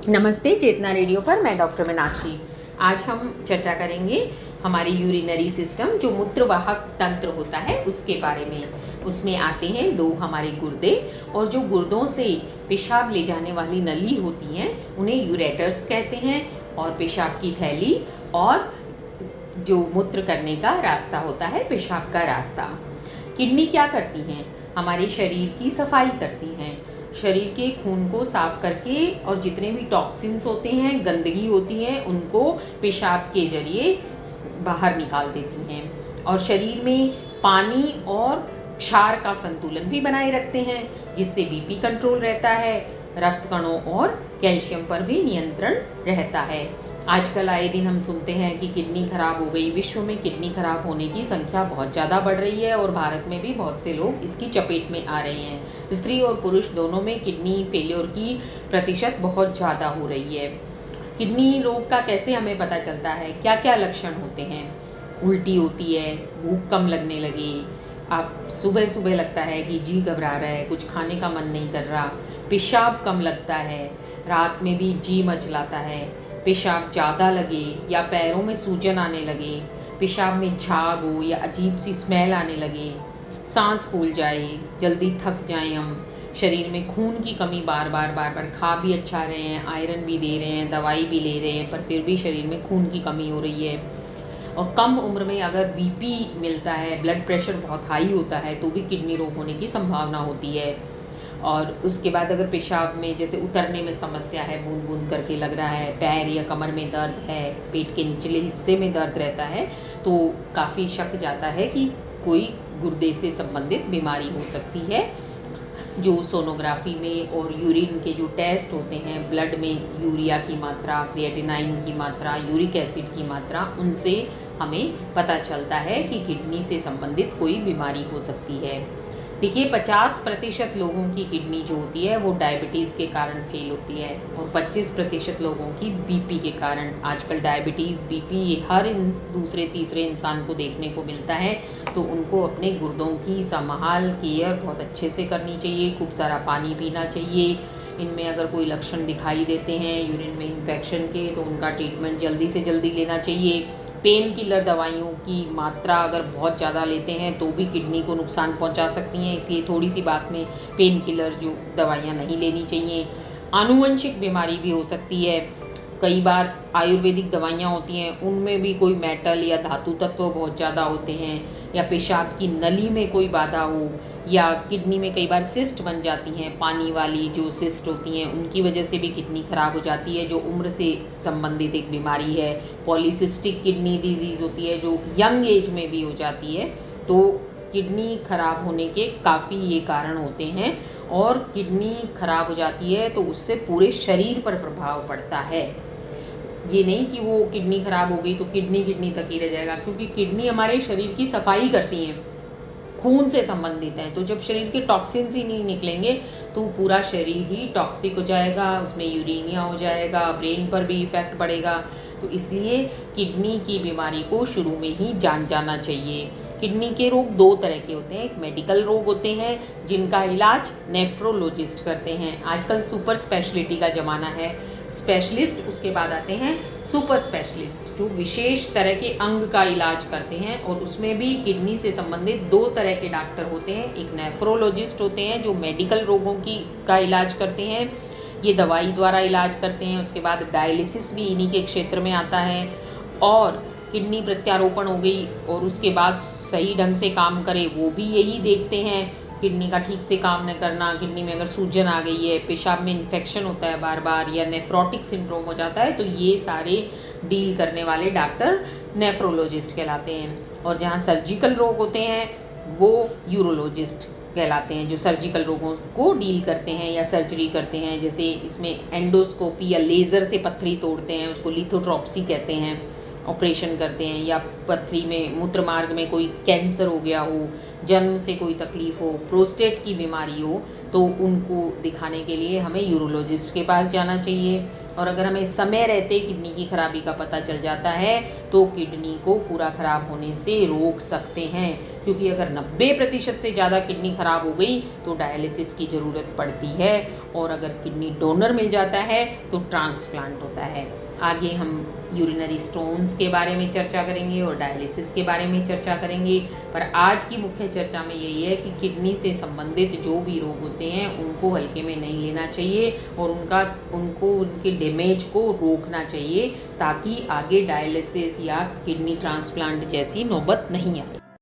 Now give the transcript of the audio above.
नमस्ते, चेतना रेडियो पर मैं डॉक्टर मीनाक्षी। आज हम चर्चा करेंगे हमारी यूरिनरी सिस्टम जो मूत्रवाहक तंत्र होता है उसके बारे में। उसमें आते हैं दो हमारे गुर्दे, और जो गुर्दों से पेशाब ले जाने वाली नली होती हैं उन्हें यूरेटर्स कहते हैं, और पेशाब की थैली और जो मूत्र करने का रास्ता होता है, पेशाब का रास्ता। किडनी क्या करती हैं? हमारे शरीर की सफाई करती हैं, शरीर के खून को साफ करके, और जितने भी टॉक्सिन्स होते हैं, गंदगी होती है, उनको पेशाब के जरिए बाहर निकाल देती हैं, और शरीर में पानी और क्षार का संतुलन भी बनाए रखते हैं, जिससे बीपी कंट्रोल रहता है, रक्त कणों और कैल्शियम पर भी नियंत्रण रहता है। आजकल आए दिन हम सुनते हैं कि किडनी खराब हो गई। विश्व में किडनी खराब होने की संख्या बहुत ज़्यादा बढ़ रही है, और भारत में भी बहुत से लोग इसकी चपेट में आ रहे हैं। स्त्री और पुरुष दोनों में किडनी फेलियर की प्रतिशत बहुत ज़्यादा हो रही है। किडनी रोग का कैसे हमें पता चलता है? क्या क्या लक्षण होते हैं? उल्टी होती है, भूख कम लगने लगी, आप सुबह सुबह लगता है कि जी घबरा रहा है, कुछ खाने का मन नहीं कर रहा, पेशाब कम लगता है, रात में भी जी मचलाता है, पेशाब ज़्यादा लगे या पैरों में सूजन आने लगे, पेशाब में झाग हो या अजीब सी स्मेल आने लगे, सांस फूल जाए, जल्दी थक जाएं हम, शरीर में खून की कमी बार बार खा भी अच्छा रहे हैं, आयरन भी दे रहे हैं, दवाई भी ले रहे हैं, पर फिर भी शरीर में खून की कमी हो रही है। और कम उम्र में अगर बीपी मिलता है, ब्लड प्रेशर बहुत हाई होता है, तो भी किडनी रोग होने की संभावना होती है। और उसके बाद अगर पेशाब में जैसे उतरने में समस्या है, बूंद बूंद करके लग रहा है, पैर या कमर में दर्द है, पेट के निचले हिस्से में दर्द रहता है, तो काफ़ी शक जाता है कि कोई गुर्दे से संबंधित बीमारी हो सकती है। जो सोनोग्राफी में और यूरिन के जो टेस्ट होते हैं, ब्लड में यूरिया की मात्रा, क्रिएटिनाइन की मात्रा, यूरिक एसिड की मात्रा, उनसे हमें पता चलता है कि किडनी से संबंधित कोई बीमारी हो सकती है। देखिए, 50% लोगों की किडनी जो होती है वो डायबिटीज़ के कारण फेल होती है, और 25% लोगों की बीपी के कारण। आजकल डायबिटीज़, बीपी ये हर दूसरे तीसरे इंसान को देखने को मिलता है, तो उनको अपने गुर्दों की संभाल, केयर बहुत अच्छे से करनी चाहिए। खूब सारा पानी पीना चाहिए। इनमें अगर कोई लक्षण दिखाई देते हैं यूरिन में इन्फेक्शन के, तो उनका ट्रीटमेंट जल्दी से जल्दी लेना चाहिए। पेन किलर दवाइयों की मात्रा अगर बहुत ज़्यादा लेते हैं तो भी किडनी को नुकसान पहुंचा सकती हैं, इसलिए थोड़ी सी बात में पेन किलर जो दवाइयां नहीं लेनी चाहिए। आनुवंशिक बीमारी भी हो सकती है। कई बार आयुर्वेदिक दवाइयाँ होती हैं, उनमें भी कोई मेटल या धातु तत्व बहुत ज़्यादा होते हैं, या पेशाब की नली में कोई बाधा हो, या किडनी में कई बार सिस्ट बन जाती हैं, पानी वाली जो सिस्ट होती हैं, उनकी वजह से भी किडनी खराब हो जाती है, जो उम्र से संबंधित एक बीमारी है। पॉलीसिस्टिक किडनी डिजीज़ होती है जो यंग एज में भी हो जाती है। तो किडनी खराब होने के काफ़ी ये कारण होते हैं, और किडनी खराब हो जाती है तो उससे पूरे शरीर पर प्रभाव पड़ता है। ये नहीं कि वो किडनी खराब हो गई तो किडनी तक ही रह जाएगा, क्योंकि किडनी हमारे शरीर की सफाई करती हैं, खून से संबंधित है। तो जब शरीर के टॉक्सिन्स ही नहीं निकलेंगे तो पूरा शरीर ही टॉक्सिक हो जाएगा, उसमें यूरेनिया हो जाएगा, ब्रेन पर भी इफ़ेक्ट पड़ेगा। तो इसलिए किडनी की बीमारी को शुरू में ही जान जाना चाहिए। किडनी के रोग दो तरह के होते हैं। एक मेडिकल रोग होते हैं जिनका इलाज नेफ्रोलॉजिस्ट करते हैं। आजकल सुपर स्पेशलिटी का ज़माना है, स्पेशलिस्ट, उसके बाद आते हैं सुपर स्पेशलिस्ट जो विशेष तरह के अंग का इलाज करते हैं, और उसमें भी किडनी से संबंधित दो तरह के डॉक्टर होते हैं। एक नेफ्रोलॉजिस्ट होते हैं जो मेडिकल रोगों का इलाज करते हैं, ये दवाई द्वारा इलाज करते हैं। उसके बाद डायलिसिस भी इन्हीं के क्षेत्र में आता है, और किडनी प्रत्यारोपण हो गई और उसके बाद सही ढंग से काम करे, वो भी यही देखते हैं। किडनी का ठीक से काम न करना, किडनी में अगर सूजन आ गई है, पेशाब में इन्फेक्शन होता है बार बार, या नेफ्रोटिक सिंड्रोम हो जाता है, तो ये सारे डील करने वाले डॉक्टर नेफ्रोलॉजिस्ट कहलाते हैं। और जहाँ सर्जिकल रोग होते हैं वो यूरोलॉजिस्ट कहलाते हैं, जो सर्जिकल रोगों को डील करते हैं या सर्जरी करते हैं। जैसे इसमें एंडोस्कोपी या लेज़र से पथरी तोड़ते हैं, उसको लिथोट्रॉप्सी कहते हैं, ऑपरेशन करते हैं, या पथरी में, मूत्र मार्ग में कोई कैंसर हो गया हो, जन्म से कोई तकलीफ़ हो, प्रोस्टेट की बीमारी हो, तो उनको दिखाने के लिए हमें यूरोलॉजिस्ट के पास जाना चाहिए। और अगर हमें समय रहते किडनी की खराबी का पता चल जाता है तो किडनी को पूरा खराब होने से रोक सकते हैं, क्योंकि अगर 90% से ज़्यादा किडनी खराब हो गई तो डायलिसिस की ज़रूरत पड़ती है, और अगर किडनी डोनर मिल जाता है तो ट्रांसप्लांट होता है। आगे हम यूरिनरी स्टोन्स के बारे में चर्चा करेंगे और डायलिसिस के बारे में चर्चा करेंगे, पर आज की मुख्य चर्चा में यही है कि किडनी से संबंधित जो भी रोग होते हैं उनको हल्के में नहीं लेना चाहिए और उनके डैमेज को रोकना चाहिए, ताकि आगे डायलिसिस या किडनी ट्रांसप्लांट जैसी नौबत नहीं आए।